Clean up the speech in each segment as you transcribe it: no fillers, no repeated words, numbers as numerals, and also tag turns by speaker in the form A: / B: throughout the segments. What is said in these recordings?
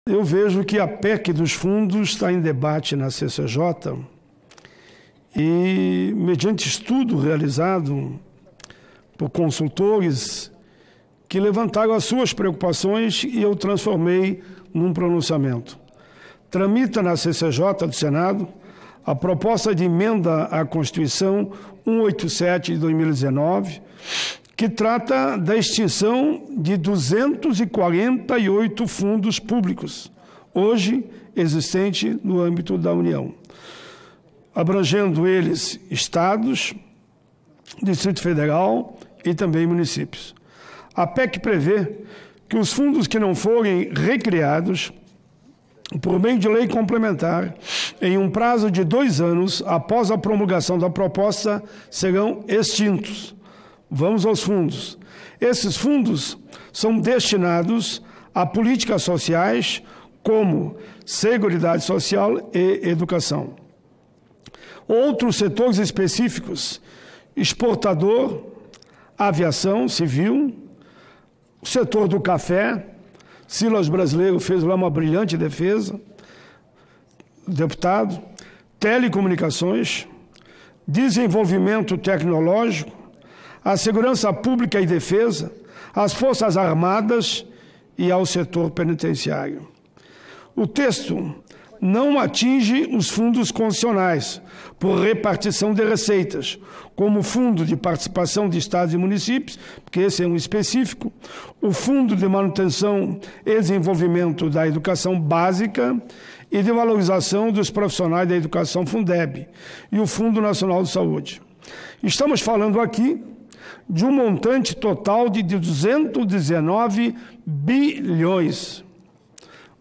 A: Eu vejo que a PEC dos fundos está em debate na CCJ e, mediante estudo realizado por consultores que levantaram as suas preocupações, e eu transformei num pronunciamento. Tramita na CCJ do Senado a proposta de emenda à Constituição 187 de 2019, que trata da extinção de 248 fundos públicos, hoje existentes no âmbito da União, abrangendo eles estados, Distrito Federal e também municípios. A PEC prevê que os fundos que não forem recriados por meio de lei complementar, em um prazo de 2 anos após a promulgação da proposta, serão extintos. Vamos aos fundos. Esses fundos são destinados a políticas sociais como Seguridade Social e Educação. Outros setores específicos: exportador, aviação civil, o setor do café. Silas Brasileiro fez lá uma brilhante defesa, deputado, telecomunicações, desenvolvimento tecnológico, a segurança pública e defesa, as Forças Armadas e ao setor penitenciário. O texto não atinge os fundos constitucionais por repartição de receitas, como o Fundo de Participação de Estados e Municípios, porque esse é um específico, o Fundo de Manutenção e Desenvolvimento da Educação Básica e de Valorização dos Profissionais da Educação, Fundeb, e o Fundo Nacional de Saúde. Estamos falando aqui de um montante total de 219 bilhões,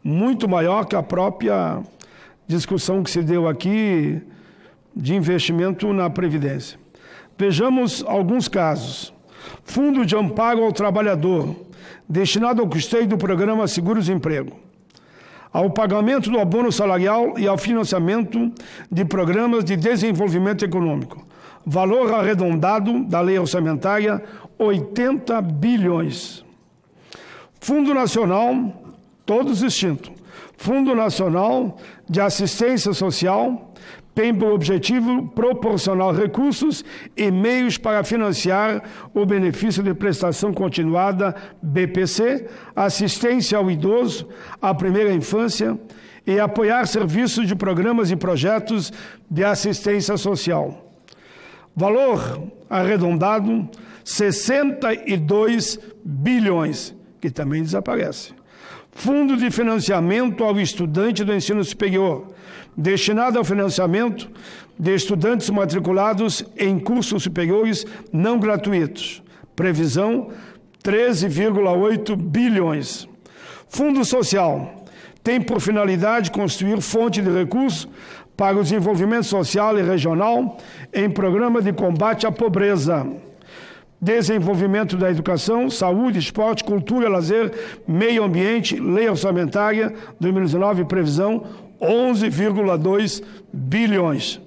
A: muito maior que a própria discussão que se deu aqui de investimento na Previdência. Vejamos alguns casos. Fundo de Amparo ao Trabalhador, destinado ao custeio do programa Seguros-Emprego, ao pagamento do abono salarial e ao financiamento de programas de desenvolvimento econômico. Valor arredondado da lei orçamentária, 80 bilhões. Fundo Nacional, todos extintos. Fundo Nacional de Assistência Social tem por objetivo proporcionar recursos e meios para financiar o benefício de prestação continuada, BPC, assistência ao idoso, à primeira infância e apoiar serviços de programas e projetos de assistência social. Valor arredondado, 62 bilhões, que também desaparece. Fundo de Financiamento ao Estudante do Ensino Superior, destinado ao financiamento de estudantes matriculados em cursos superiores não gratuitos. Previsão, 13,8 bilhões. Fundo Social tem por finalidade construir fonte de recursos para o desenvolvimento social e regional em programa de combate à pobreza. Desenvolvimento da educação, saúde, esporte, cultura, lazer, meio ambiente, lei orçamentária 2019, previsão 11,2 bilhões.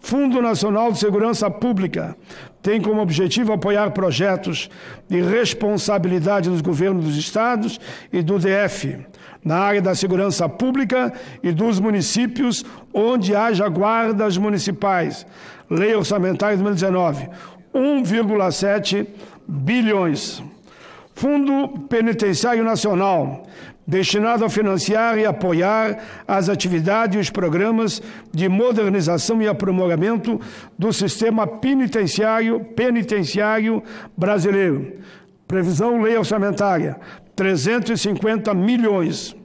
A: Fundo Nacional de Segurança Pública tem como objetivo apoiar projetos de responsabilidade dos governos dos estados e do DF, na área da segurança pública e dos municípios onde haja guardas municipais. Lei orçamentária 2019, 1,7 bilhões. Fundo Penitenciário Nacional, destinado a financiar e apoiar as atividades e os programas de modernização e aprimoramento do sistema penitenciário brasileiro. Previsão lei orçamentária, 350 milhões.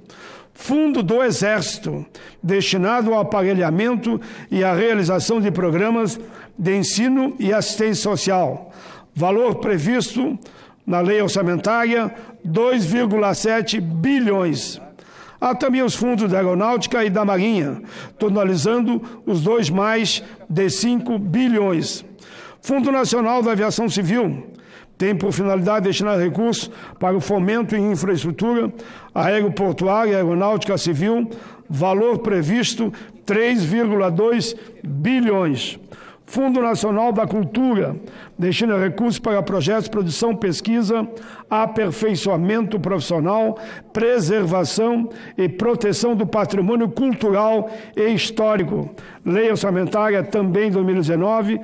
A: Fundo do Exército, destinado ao aparelhamento e à realização de programas de ensino e assistência social. Valor previsto na lei orçamentária, 2,7 bilhões. Há também os fundos da Aeronáutica e da Marinha, totalizando os dois mais de 5 bilhões. Fundo Nacional da Aviação Civil tem por finalidade destinar recursos para o fomento em infraestrutura aeroportuária e aeronáutica civil, valor previsto 3,2 bilhões. Fundo Nacional da Cultura destina recursos para projetos de produção, pesquisa, aperfeiçoamento profissional, preservação e proteção do patrimônio cultural e histórico. Lei orçamentária também 2019,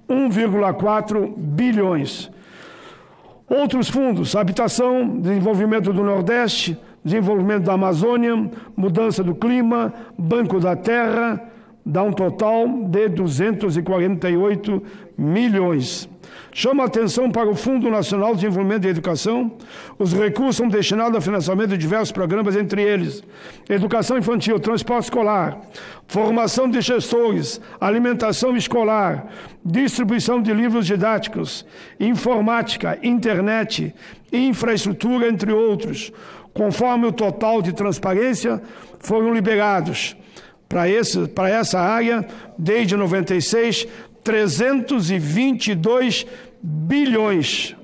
A: 1,4 bilhões. Outros fundos: habitação, desenvolvimento do Nordeste, desenvolvimento da Amazônia, mudança do clima, Banco da Terra, dá um total de 248 milhões. Chama a atenção para o Fundo Nacional de Desenvolvimento da Educação. Os recursos são destinados ao financiamento de diversos programas, entre eles educação infantil, transporte escolar, formação de gestores, alimentação escolar, distribuição de livros didáticos, informática, internet, infraestrutura, entre outros. Conforme o total de transparência, foram liberados para essa área, desde 96, 322 bilhões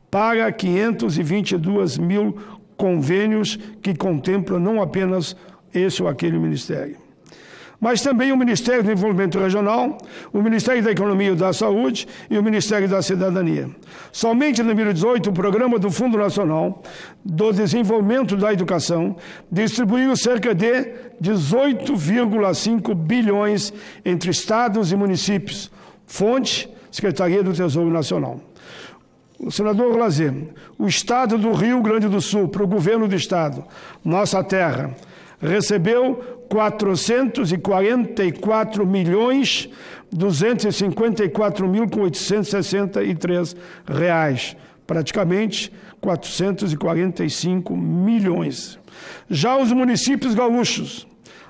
A: para 522 mil convênios que contemplam não apenas esse ou aquele ministério, mas também o Ministério do Desenvolvimento Regional, o Ministério da Economia e da Saúde e o Ministério da Cidadania. Somente em 2018, o programa do Fundo Nacional do Desenvolvimento da Educação distribuiu cerca de 18,5 bilhões entre estados e municípios. Fonte: Secretaria do Tesouro Nacional. O senador Lazer: o Estado do Rio Grande do Sul, para o governo do Estado, nossa terra, recebeu 454.254.863 reais, praticamente 445 milhões. Já os municípios gaúchos,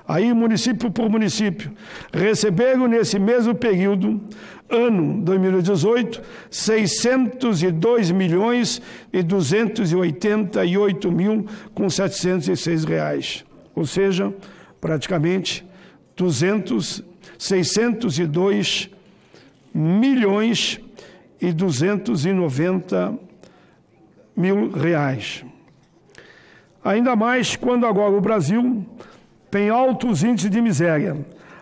A: aí município por município, receberam nesse mesmo período, ano 2018, 602.288.706 reais, ou seja, praticamente 602 milhões e 290 mil reais. Ainda mais quando agora o Brasil tem altos índices de miséria.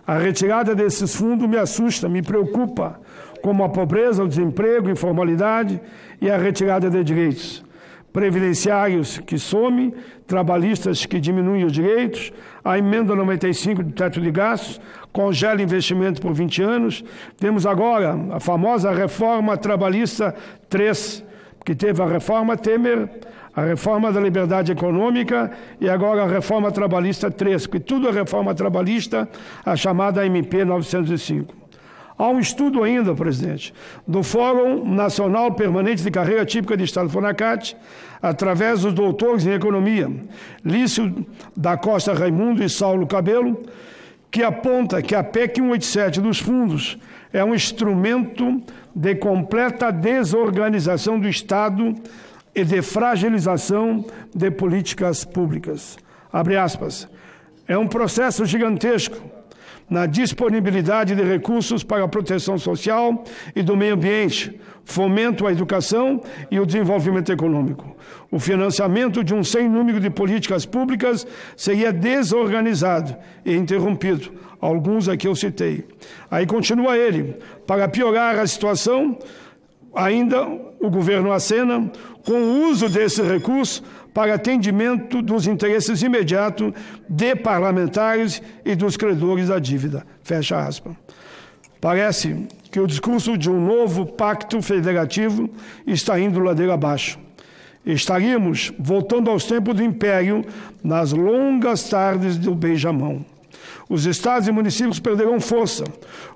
A: A retirada desses fundos me assusta, me preocupa, como a pobreza, o desemprego, a informalidade e a retirada de direitos. Previdenciários que somem, trabalhistas que diminuem os direitos, a emenda 95 do teto de gastos, congela investimento por 20 anos. Temos agora a famosa reforma trabalhista 3, que teve a reforma Temer, a reforma da liberdade econômica e agora a reforma trabalhista 3, que tudo é reforma trabalhista, a chamada MP 905. Há um estudo ainda, presidente, do Fórum Nacional Permanente de Carreira Típica de Estado, FONACAT, através dos doutores em economia, Lício da Costa Raimundo e Saulo Cabelo, que aponta que a PEC 187 dos fundos é um instrumento de completa desorganização do Estado e de fragilização de políticas públicas. Abre aspas. É um processo gigantesco na disponibilidade de recursos para a proteção social e do meio ambiente, fomento à educação e o desenvolvimento econômico. O financiamento de um sem número de políticas públicas seria desorganizado e interrompido. Alguns aqui eu citei. Aí continua ele. Para piorar a situação, ainda o governo acena com o uso desse recurso para atendimento dos interesses imediatos de parlamentares e dos credores da dívida. Fecha aspas. Parece que o discurso de um novo pacto federativo está indo ladeira abaixo. Estaríamos voltando aos tempos do Império, nas longas tardes do beijamão. Os estados e municípios perderão força.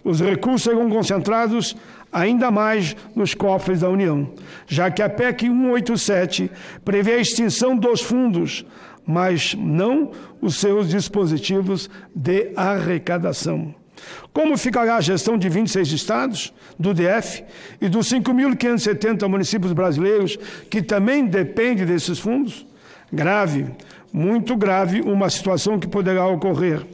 A: Os recursos serão concentrados ainda mais nos cofres da União, já que a PEC 187 prevê a extinção dos fundos, mas não os seus dispositivos de arrecadação. Como ficará a gestão de 26 estados, do DF, e dos 5.570 municípios brasileiros que também dependem desses fundos? Grave, muito grave, uma situação que poderá ocorrer.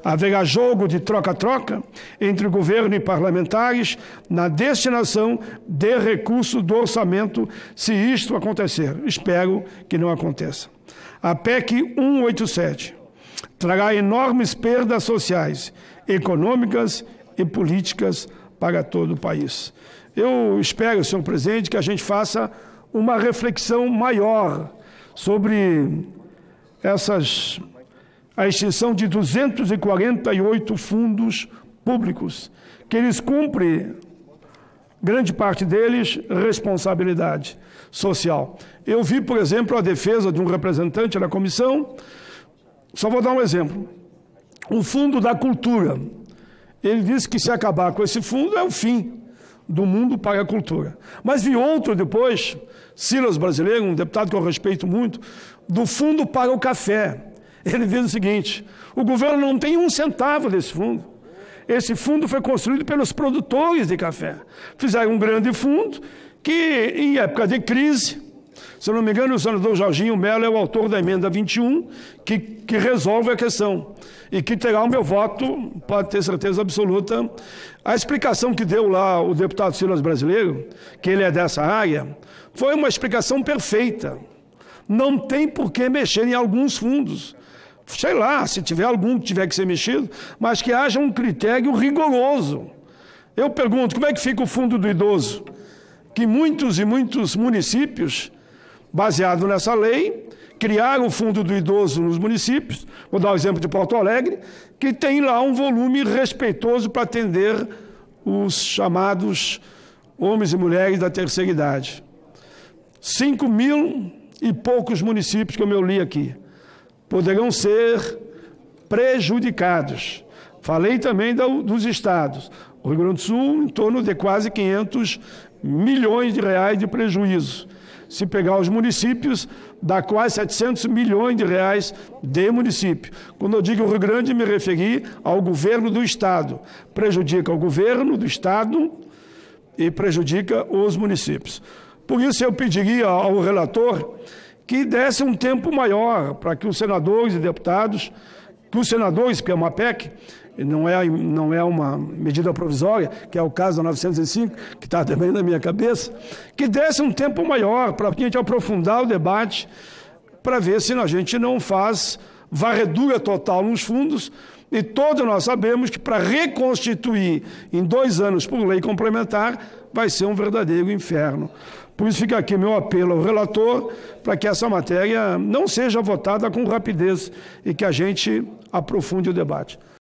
A: Haverá jogo de troca-troca entre o governo e parlamentares na destinação de recursos do orçamento, se isto acontecer. Espero que não aconteça. A PEC 187 trará enormes perdas sociais, econômicas e políticas para todo o país. Eu espero, senhor presidente, que a gente faça uma reflexão maior sobre a extinção de 248 fundos públicos, que eles cumprem, grande parte deles, responsabilidade social. Eu vi, por exemplo, a defesa de um representante da comissão, só vou dar um exemplo, o Fundo da Cultura. Ele disse que se acabar com esse fundo é o fim do mundo para a cultura. Mas vi outro depois, Silas Brasileiro, um deputado que eu respeito muito, do Fundo para o Café. Ele diz o seguinte: o governo não tem um centavo desse fundo. Esse fundo foi construído pelos produtores de café. Fizeram um grande fundo que, em época de crise, se eu não me engano, o senador Jorginho Mello é o autor da emenda 21, que resolve a questão e que terá o meu voto, pode ter certeza absoluta. A explicação que deu lá o deputado Silas Brasileiro, que ele é dessa área, foi uma explicação perfeita. Não tem por que mexer em alguns fundos. Sei lá, se tiver algum que tiver que ser mexido, mas que haja um critério rigoroso. Eu pergunto, como é que fica o fundo do idoso? Que muitos e muitos municípios, baseado nessa lei, criaram o fundo do idoso nos municípios, vou dar o exemplo de Porto Alegre, que tem lá um volume respeitoso para atender os chamados homens e mulheres da terceira idade. 5.000 e poucos municípios, como eu li aqui, poderão ser prejudicados. Falei também dos estados. O Rio Grande do Sul, em torno de quase 500 milhões de reais de prejuízo. Se pegar os municípios, dá quase 700 milhões de reais de município. Quando eu digo Rio Grande, me referi ao governo do estado. Prejudica o governo do estado e prejudica os municípios. Por isso eu pediria ao relator que desse um tempo maior para que os senadores e deputados, porque é uma PEC, não é uma medida provisória, que é o caso da 905, que está também na minha cabeça, que desse um tempo maior para a gente aprofundar o debate, para ver se a gente não faz varredura total nos fundos, e todos nós sabemos que para reconstituir em 2 anos por lei complementar, vai ser um verdadeiro inferno. Por isso fica aqui meu apelo ao relator para que essa matéria não seja votada com rapidez e que a gente aprofunde o debate.